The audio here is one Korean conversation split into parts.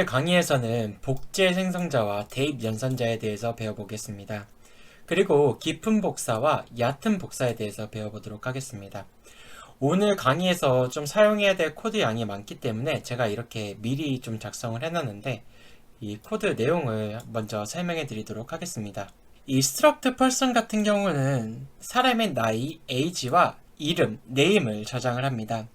강의에서는 복제 생성자와 대입 연산자에 대해서 배워보겠습니다. 그리고 깊은 복사와 얕은 복사에 대해서 배워보도록 하겠습니다. 오늘 강의에서 좀 사용해야 될 코드 양이 많기 때문에 제가 이렇게 미리 좀 작성을 해놨는데 이 코드 내용을 먼저 설명해 드리도록 하겠습니다. 이 struct person 같은 경우는 사람의 나이, age와 이름, name을 저장을 합니다.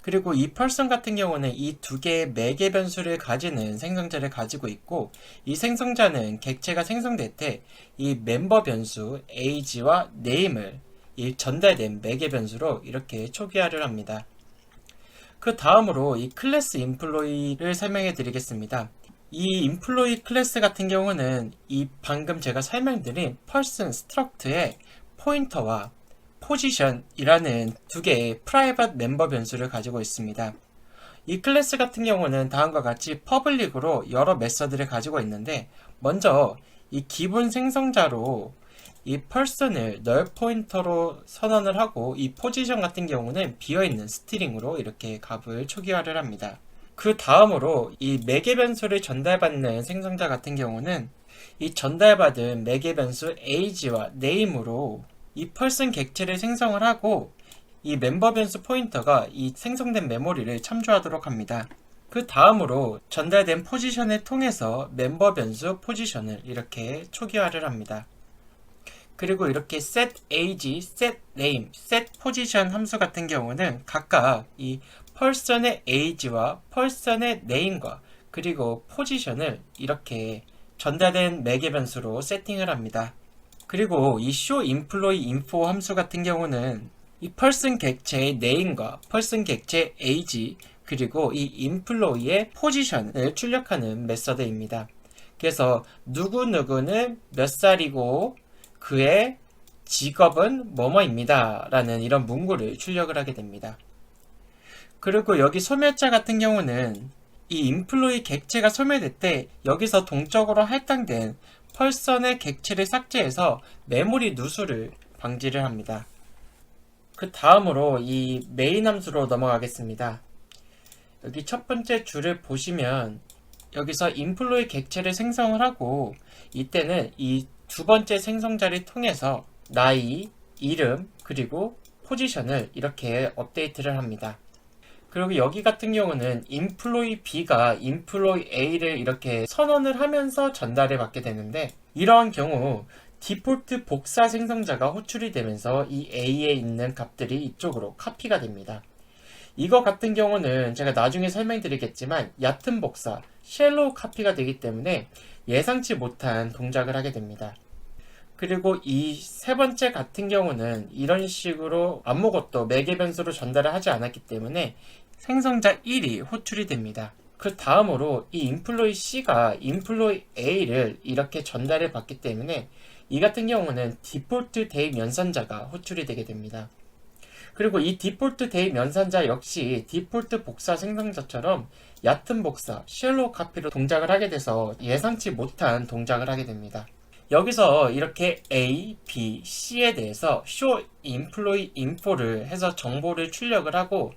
그리고 이 person 같은 경우는 이 두 개의 매개 변수를 가지는 생성자를 가지고 있고, 이 생성자는 객체가 생성될 때 이 멤버 변수 age와 name을 이 전달된 매개 변수로 이렇게 초기화를 합니다. 그 다음으로 이 클래스 employee를 설명해 드리겠습니다. 이 employee 클래스 같은 경우는 이 방금 제가 설명드린 person struct의 포인터와 포지션이라는 두 개의 프라이빗 멤버 변수를 가지고 있습니다. 이 클래스 같은 경우는 다음과 같이 퍼블릭으로 여러 메서드를 가지고 있는데, 먼저 이 기본 생성자로 이 person을 null 포인터로 선언을 하고, 이 포지션 같은 경우는 비어있는 스트링으로 이렇게 값을 초기화를 합니다. 그 다음으로 이 매개 변수를 전달받는 생성자 같은 경우는 이 전달받은 매개 변수 age와 name으로 이 person 객체를 생성을 하고, 이 멤버 변수 포인터가 이 생성된 메모리를 참조하도록 합니다. 그 다음으로 전달된 포지션을 통해서 멤버 변수 포지션을 이렇게 초기화를 합니다. 그리고 이렇게 set age, set name, set position 함수 같은 경우는 각각 이 person의 age와 person의 name과 그리고 포지션을 이렇게 전달된 매개 변수로 세팅을 합니다. 그리고 이 show employee info 함수 같은 경우는 이 person 객체의 name과 person 객체의 age 그리고 이 employee의 포지션을 출력하는 메서드입니다. 그래서 누구누구는 몇 살이고 그의 직업은 뭐뭐입니다 라는 이런 문구를 출력을 하게 됩니다. 그리고 여기 소멸자 같은 경우는 이 employee 객체가 소멸될 때 여기서 동적으로 할당된 person의 객체를 삭제해서 메모리 누수를 방지를 합니다. 그 다음으로 이 메인 함수로 넘어가겠습니다. 여기 첫 번째 줄을 보시면 여기서 employee 객체를 생성을 하고, 이때는 이 두 번째 생성자를 통해서 나이, 이름, 그리고 포지션을 이렇게 업데이트를 합니다. 그리고 여기 같은 경우는 employee B가 employee A를 이렇게 선언을 하면서 전달을 받게 되는데, 이러한 경우 디폴트 복사 생성자가 호출이 되면서 이 A에 있는 값들이 이쪽으로 카피가 됩니다. 이거 같은 경우는 제가 나중에 설명드리겠지만 얕은 복사, 쉘로우 카피가 되기 때문에 예상치 못한 동작을 하게 됩니다. 그리고 이 세 번째 같은 경우는 이런 식으로 아무것도 매개 변수로 전달을 하지 않았기 때문에 생성자 1이 호출이 됩니다. 그 다음으로 이 employee C가 employee A를 이렇게 전달을 받기 때문에 이 같은 경우는 디폴트 대입 연산자가 호출이 되게 됩니다. 그리고 이 디폴트 대입 연산자 역시 디폴트 복사 생성자처럼 얕은 복사, 쉘로우 카피로 동작을 하게 돼서 예상치 못한 동작을 하게 됩니다. 여기서 이렇게 A, B, C에 대해서 show employee info를 해서 정보를 출력을 하고,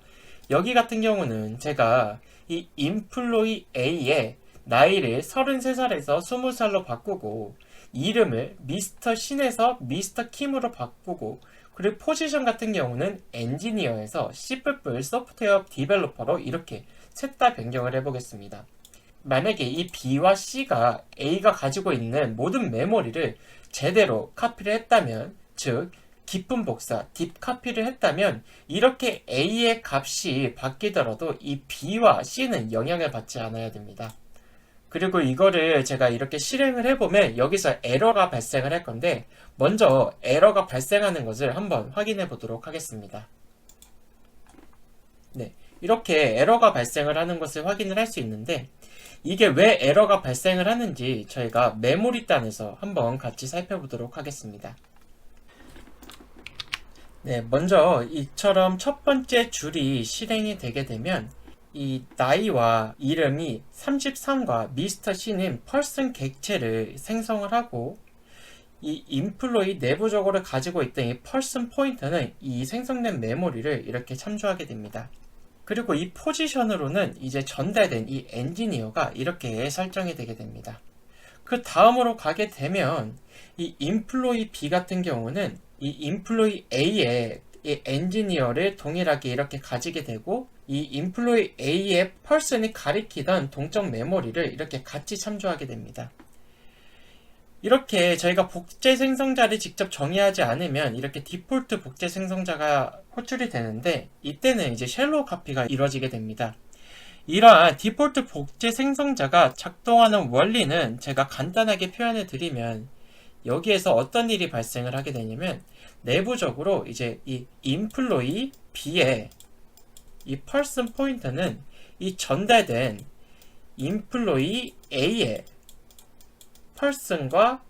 여기 같은 경우는 제가 이 employee A의 나이를 33살에서 20살로 바꾸고, 이름을 미스터 신에서 미스터 킴으로 바꾸고, 그리고 포지션 같은 경우는 엔지니어에서 C++ 소프트웨어 디벨로퍼로 이렇게 셋 다 변경을 해보겠습니다. 만약에 이 B와 C가 A가 가지고 있는 모든 메모리를 제대로 카피를 했다면, 즉 깊은 복사, 딥 카피를 했다면 이렇게 A의 값이 바뀌더라도 이 B와 C는 영향을 받지 않아야 됩니다. 그리고 이거를 제가 이렇게 실행을 해보면 여기서 에러가 발생을 할 건데, 먼저 에러가 발생하는 것을 한번 확인해 보도록 하겠습니다. 네, 이렇게 에러가 발생을 하는 것을 확인을 할 수 있는데, 이게 왜 에러가 발생을 하는지 저희가 메모리 단에서 한번 같이 살펴보도록 하겠습니다. 네, 먼저 이처럼 첫 번째 줄이 실행이 되게 되면 이 나이와 이름이 33과 미스터 C는 person 객체를 생성을 하고, 이 employee 내부적으로 가지고 있던 이 person 포인터는 이 생성된 메모리를 이렇게 참조하게 됩니다. 그리고 이 포지션으로는 이제 전달된 이 엔지니어가 이렇게 설정이 되게 됩니다. 그 다음으로 가게 되면 이 인플로이 B 같은 경우는 이 인플로이 A의 이 엔지니어를 동일하게 이렇게 가지게 되고 이 인플로이 A의 펄슨이 가리키던 동적 메모리를 이렇게 같이 참조하게 됩니다. 이렇게 저희가 복제 생성자를 직접 정의하지 않으면 이렇게 디폴트 복제 생성자가 호출이 되는데 이때는 이제 쉘로우 카피가 이루어지게 됩니다. 이러한 디폴트 복제 생성자가 작동하는 원리는 제가 간단하게 표현해 드리면 여기에서 어떤 일이 발생을 하게 되냐면 내부적으로 이제 이 employee B의 이 person 포인터는 이 전달된 employee A의 person과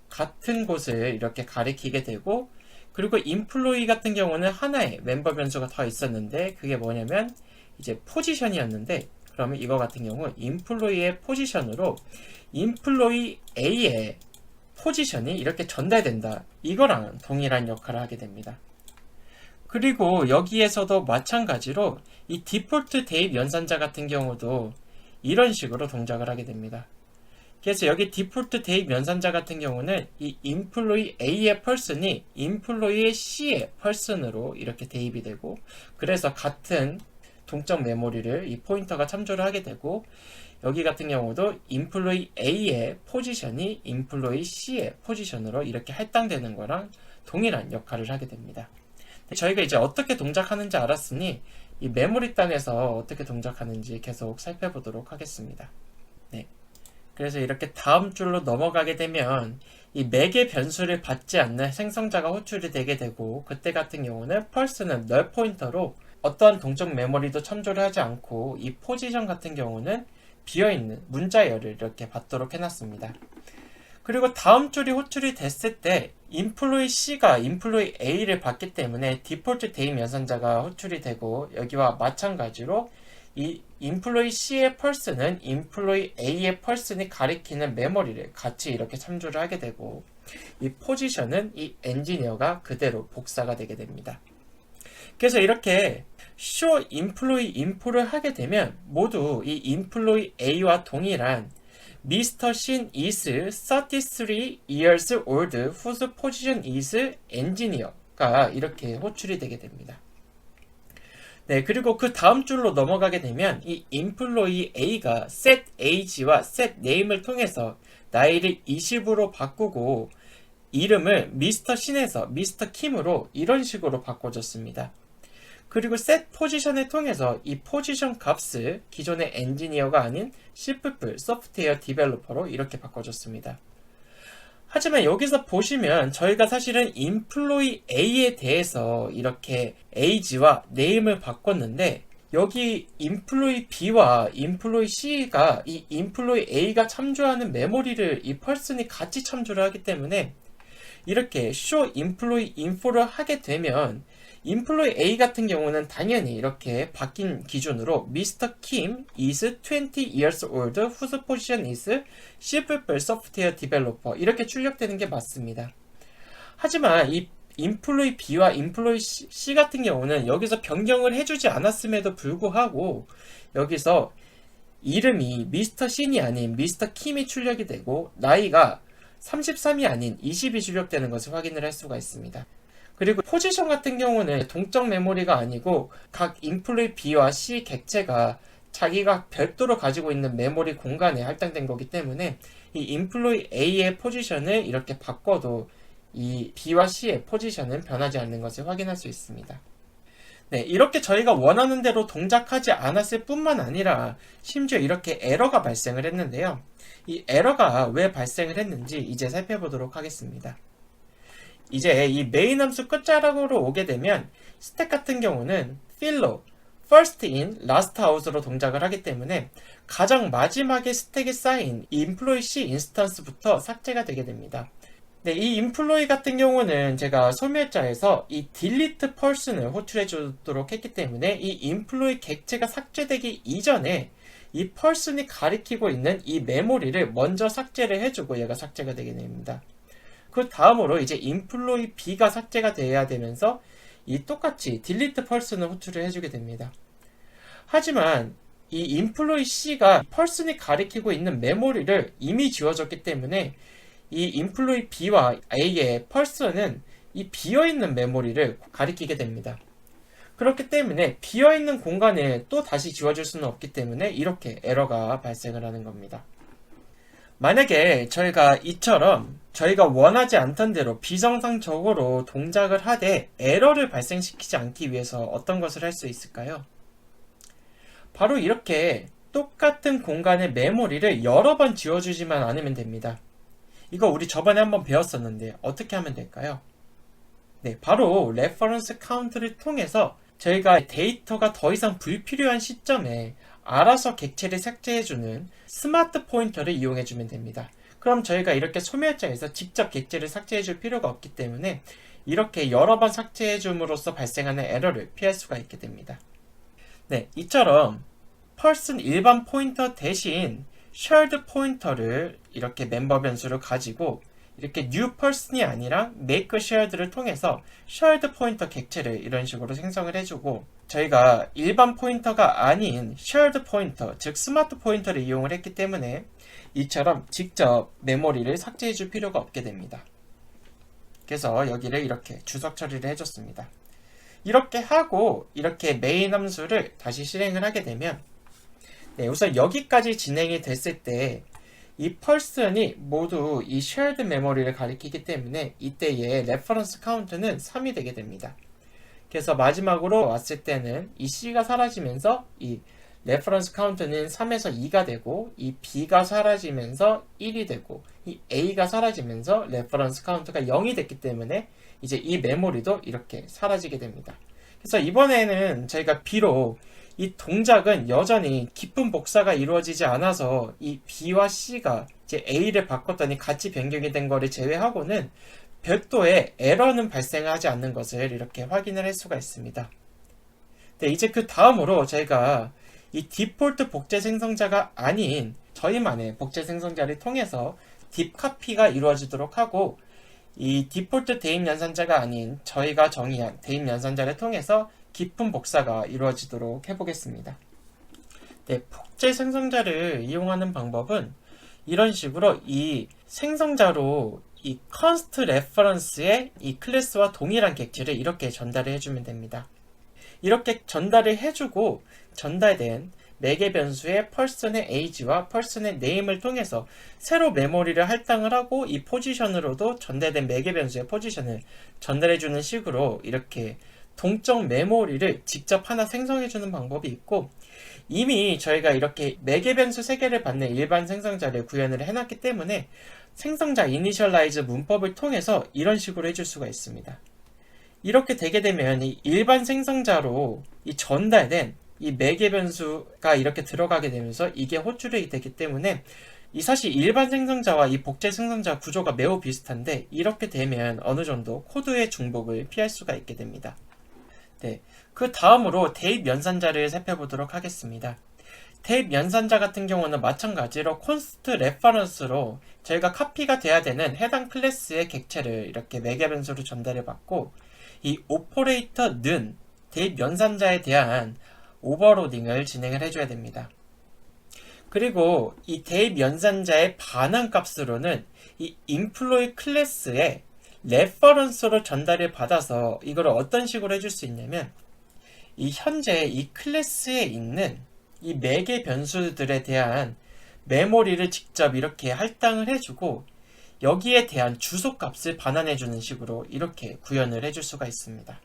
같은 곳을 이렇게 가리키게 되고 그리고 employee 같은 경우는 하나의 멤버 변수가 더 있었는데 그게 뭐냐면 이제 포지션이었는데 그러면 이거 같은 경우 employee의 포지션으로 employee A의 포지션이 이렇게 전달된다. 이거랑 동일한 역할을 하게 됩니다. 그리고 여기에서도 마찬가지로 이 디폴트 대입 연산자 같은 경우도 이런 식으로 동작을 하게 됩니다. 그래서 여기 디폴트 대입 연산자 같은 경우는 이 employee A의 person이 employee C의 person으로 이렇게 대입이 되고 그래서 같은 동적 메모리를 이 포인터가 참조를 하게 되고 여기 같은 경우도 employee A의 포지션이 employee C의 포지션으로 이렇게 할당되는 거랑 동일한 역할을 하게 됩니다. 저희가 이제 어떻게 동작하는지 알았으니 이 메모리 단에서 어떻게 동작하는지 계속 살펴보도록 하겠습니다. 네. 그래서 이렇게 다음 줄로 넘어가게 되면 이 맥의 변수를 받지 않는 생성자가 호출이 되게 되고 그때 같은 경우는 펄스는 널 포인터로 어떠한 동적 메모리도 참조를 하지 않고 이 포지션 같은 경우는 비어있는 문자열을 이렇게 받도록 해놨습니다. 그리고 다음 줄이 호출이 됐을 때 employee C가 employee A를 받기 때문에 디폴트 대입 연산자가 호출이 되고 여기와 마찬가지로 이 employee C의 person은 employee A의 person이 가리키는 메모리를 같이 이렇게 참조를 하게 되고 이 포지션은 이 엔지니어가 그대로 복사가 되게 됩니다. 그래서 이렇게 show employee info를 하게 되면 모두 이 employee A와 동일한 Mr. Shin is 33 years old whose position is engineer가 이렇게 호출이 되게 됩니다. 네, 그리고 그 다음 줄로 넘어가게 되면 이 employee A가 set age와 set name을 통해서 나이를 20으로 바꾸고 이름을 Mr. Shin에서 Mr. Kim으로 이런 식으로 바꿔줬습니다. 그리고 set 포지션을 통해서 이 포지션 값을 기존의 엔지니어가 아닌 C++ 소프트웨어 디벨로퍼로 이렇게 바꿔줬습니다. 하지만 여기서 보시면 저희가 사실은 employee A에 대해서 이렇게 age와 name을 바꿨는데 여기 employee B와 employee C가 이 employee A가 참조하는 메모리를 이 person이 같이 참조를 하기 때문에 이렇게 show employee info를 하게 되면 employee A 같은 경우는 당연히 이렇게 바뀐 기준으로 Mr. Kim is 20 years old whose position is C++ software developer 이렇게 출력되는 게 맞습니다. 하지만 이 employee B와 employee C 같은 경우는 여기서 변경을 해주지 않았음에도 불구하고 여기서 이름이 Mr. Shin이 아닌 Mr. Kim이 출력이 되고 나이가 33이 아닌 20이 출력되는 것을 확인을 할 수가 있습니다. 그리고 포지션 같은 경우는 동적 메모리가 아니고 각 employee B와 C 객체가 자기가 별도로 가지고 있는 메모리 공간에 할당된 거기 때문에 이 employee A의 포지션을 이렇게 바꿔도 이 B와 C의 포지션은 변하지 않는 것을 확인할 수 있습니다. 네, 이렇게 저희가 원하는 대로 동작하지 않았을 뿐만 아니라 심지어 이렇게 에러가 발생을 했는데요. 이 에러가 왜 발생을 했는지 이제 살펴보도록 하겠습니다. 이제 이 메인 함수 끝자락으로 오게 되면 스택 같은 경우는 fill로 first in, last out으로 동작을 하기 때문에 가장 마지막에 스택에 쌓인 이 employee C 인스턴스부터 삭제가 되게 됩니다. 네, 이 employee 같은 경우는 제가 소멸자에서 이 delete person을 호출해 주도록 했기 때문에 이 employee 객체가 삭제되기 이전에 이 person이 가리키고 있는 이 메모리를 먼저 삭제를 해주고 얘가 삭제가 되게 됩니다. 그 다음으로 이제 employee B가 삭제가 돼야 되면서 이 똑같이 delete person을 호출을 해주게 됩니다. 하지만 이 인플로이 C가 펄슨이 가리키고 있는 메모리를 이미 지워줬기 때문에 이 인플로이 B와 A의 펄슨은 이 비어있는 메모리를 가리키게 됩니다. 그렇기 때문에 비어있는 공간을 또 다시 지워줄 수는 없기 때문에 이렇게 에러가 발생을 하는 겁니다. 만약에 저희가 이처럼 저희가 원하지 않던 대로 비정상적으로 동작을 하되 에러를 발생시키지 않기 위해서 어떤 것을 할 수 있을까요? 바로 이렇게 똑같은 공간의 메모리를 여러 번 지워주지만 않으면 됩니다. 이거 우리 저번에 한번 배웠었는데 어떻게 하면 될까요? 네, 바로 레퍼런스 카운트를 통해서 저희가 데이터가 더 이상 불필요한 시점에 알아서 객체를 삭제해주는 스마트 포인터를 이용해주면 됩니다. 그럼 저희가 이렇게 소멸자에서 직접 객체를 삭제해줄 필요가 없기 때문에 이렇게 여러 번 삭제해줌으로써 발생하는 에러를 피할 수가 있게 됩니다. 네, 이처럼 펄슨 일반 포인터 대신 shared 포인터를 이렇게 멤버 변수를 가지고 이렇게 new person이 아니라 make shared를 통해서 shared 포인터 객체를 이런 식으로 생성을 해주고 저희가 일반 포인터가 아닌 shared 포인터, 즉 스마트 포인터를 이용을 했기 때문에 이처럼 직접 메모리를 삭제해 줄 필요가 없게 됩니다. 그래서 여기를 이렇게 주석 처리를 해줬습니다. 이렇게 하고 이렇게 메인 함수를 다시 실행을 하게 되면 네, 우선 여기까지 진행이 됐을 때 이 펄슨이 모두 이 shared 메모리를 가리키기 때문에 이때의 레퍼런스 카운트는 3이 되게 됩니다. 그래서 마지막으로 왔을 때는 이 C가 사라지면서 이 레퍼런스 카운트는 3에서 2가 되고 이 B가 사라지면서 1이 되고 이 A가 사라지면서 레퍼런스 카운트가 0이 됐기 때문에 이제 이 메모리도 이렇게 사라지게 됩니다. 그래서 이번에는 저희가 비록 이 동작은 여전히 깊은 복사가 이루어지지 않아서 이 B와 C가 이제 A를 바꿨더니 같이 변경이 된 거를 제외하고는 별도의 에러는 발생하지 않는 것을 이렇게 확인을 할 수가 있습니다. 네, 이제 그 다음으로 저희가 이 디폴트 복제 생성자가 아닌 저희만의 복제 생성자를 통해서 딥카피가 이루어지도록 하고 이 디폴트 대입 연산자가 아닌 저희가 정의한 대입 연산자를 통해서 깊은 복사가 이루어지도록 해보겠습니다. 네, 복제 생성자를 이용하는 방법은 이런 식으로 이 생성자로 이 const reference의 이 클래스와 동일한 객체를 이렇게 전달을 해주면 됩니다. 이렇게 전달을 해주고 전달된 매개 변수의 person의 age와 person의 name을 통해서 새로 메모리를 할당을 하고 이 포지션으로도 전달된 매개 변수의 포지션을 전달해주는 식으로 이렇게 동적 메모리를 직접 하나 생성해주는 방법이 있고 이미 저희가 이렇게 매개 변수 3개를 받는 일반 생성자를 구현을 해놨기 때문에 생성자 이니셜라이즈 문법을 통해서 이런 식으로 해줄 수가 있습니다. 이렇게 되게 되면 이 일반 생성자로 이 전달된 이 매개 변수가 이렇게 들어가게 되면서 이게 호출이 되기 때문에 이 사실 일반 생성자와 이 복제 생성자 구조가 매우 비슷한데 이렇게 되면 어느 정도 코드의 중복을 피할 수가 있게 됩니다. 네, 그 다음으로 대입 연산자를 살펴보도록 하겠습니다. 대입 연산자 같은 경우는 마찬가지로 const reference로 저희가 카피가 돼야 되는 해당 클래스의 객체를 이렇게 매개 변수로 전달을 받고 이 오퍼레이터는 대입 연산자에 대한 오버로딩을 진행을 해줘야 됩니다. 그리고 이 대입 연산자의 반환 값으로는 이 employee 클래스의 레퍼런스로 전달을 받아서 이걸 어떤 식으로 해줄 수 있냐면 이 현재 이 클래스에 있는 이 매개 변수들에 대한 메모리를 직접 이렇게 할당을 해주고 여기에 대한 주소값을 반환해주는 식으로 이렇게 구현을 해줄 수가 있습니다.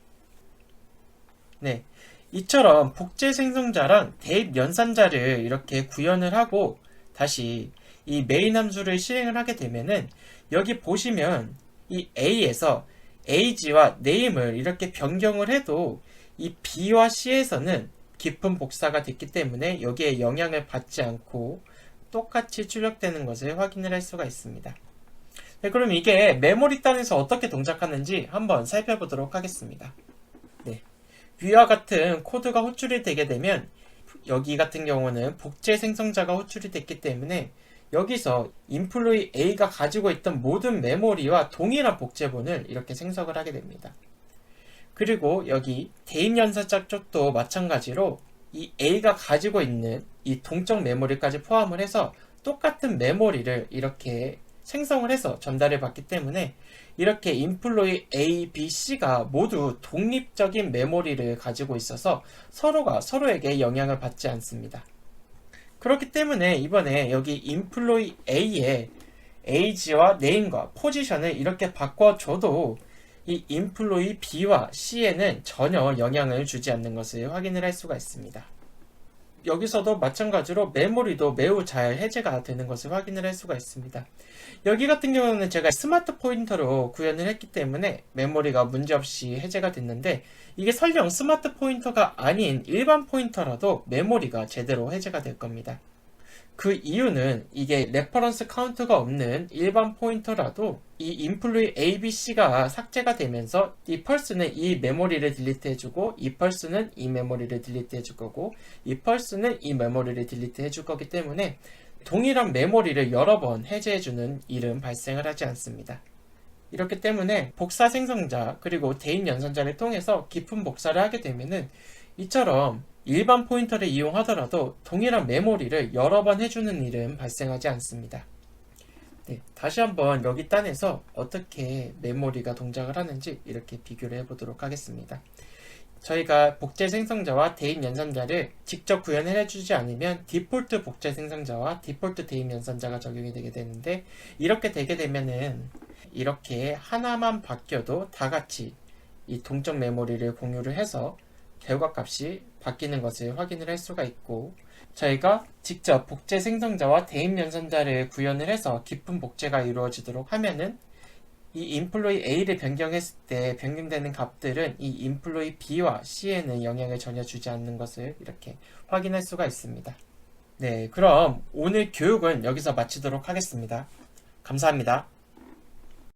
네, 이처럼 복제 생성자랑 대입 연산자를 이렇게 구현을 하고 다시 이 메인 함수를 실행을 하게 되면은 여기 보시면 이 A에서 age와 name을 이렇게 변경을 해도 이 B와 C에서는 깊은 복사가 됐기 때문에 여기에 영향을 받지 않고 똑같이 출력되는 것을 확인을 할 수가 있습니다. 네, 그럼 이게 메모리 단에서 어떻게 동작하는지 한번 살펴보도록 하겠습니다. 네, 위와 같은 코드가 호출이 되게 되면 여기 같은 경우는 복제 생성자가 호출이 됐기 때문에 여기서 인플로이 A가 가지고 있던 모든 메모리와 동일한 복제본을 이렇게 생성을 하게 됩니다. 그리고 여기 대입 연산자 쪽도 마찬가지로 이 A가 가지고 있는 이 동적 메모리까지 포함을 해서 똑같은 메모리를 이렇게 생성을 해서 전달을 받기 때문에 이렇게 인플로이 A, B, C가 모두 독립적인 메모리를 가지고 있어서 서로가 서로에게 영향을 받지 않습니다. 그렇기 때문에 이번에 여기 인플로이 A의 age와 name과 포지션을 이렇게 바꿔줘도 이 인플로이 B와 C에는 전혀 영향을 주지 않는 것을 확인을 할 수가 있습니다. 여기서도 마찬가지로 메모리도 매우 잘 해제가 되는 것을 확인을 할 수가 있습니다. 여기 같은 경우는 제가 스마트 포인터로 구현을 했기 때문에 메모리가 문제없이 해제가 됐는데, 이게 설령 스마트 포인터가 아닌 일반 포인터라도 메모리가 제대로 해제가 될 겁니다. 그 이유는 이게 레퍼런스 카운트가 없는 일반 포인터라도 이 인플로이 ABC가 삭제가 되면서 이 펄스는 이 메모리를 딜리트 해주고, 이 펄스는 이 메모리를 딜리트 해줄 거고, 이 펄스는 이 메모리를 딜리트 해줄 거기 때문에 동일한 메모리를 여러 번 해제해주는 일은 발생을 하지 않습니다. 이렇기 때문에 복사 생성자 그리고 대입 연산자를 통해서 깊은 복사를 하게 되면은 이처럼 일반 포인터를 이용하더라도 동일한 메모리를 여러 번 해주는 일은 발생하지 않습니다. 네, 다시 한번 여기 단에서 어떻게 메모리가 동작을 하는지 이렇게 비교를 해보도록 하겠습니다. 저희가 복제 생성자와 대입 연산자를 직접 구현을 해주지 않으면 디폴트 복제 생성자와 디폴트 대입 연산자가 적용이 되게 되는데, 이렇게 되게 되면은 이렇게 하나만 바뀌어도 다 같이 이 동적 메모리를 공유를 해서 결과값이 바뀌는 것을 확인을 할 수가 있고, 저희가 직접 복제 생성자와 대입 연산자를 구현을 해서 깊은 복제가 이루어지도록 하면은 이 인플로이 A를 변경했을 때 변경되는 값들은 이 인플로이 B와 C에는 영향을 전혀 주지 않는 것을 이렇게 확인할 수가 있습니다. 네, 그럼 오늘 교육은 여기서 마치도록 하겠습니다. 감사합니다.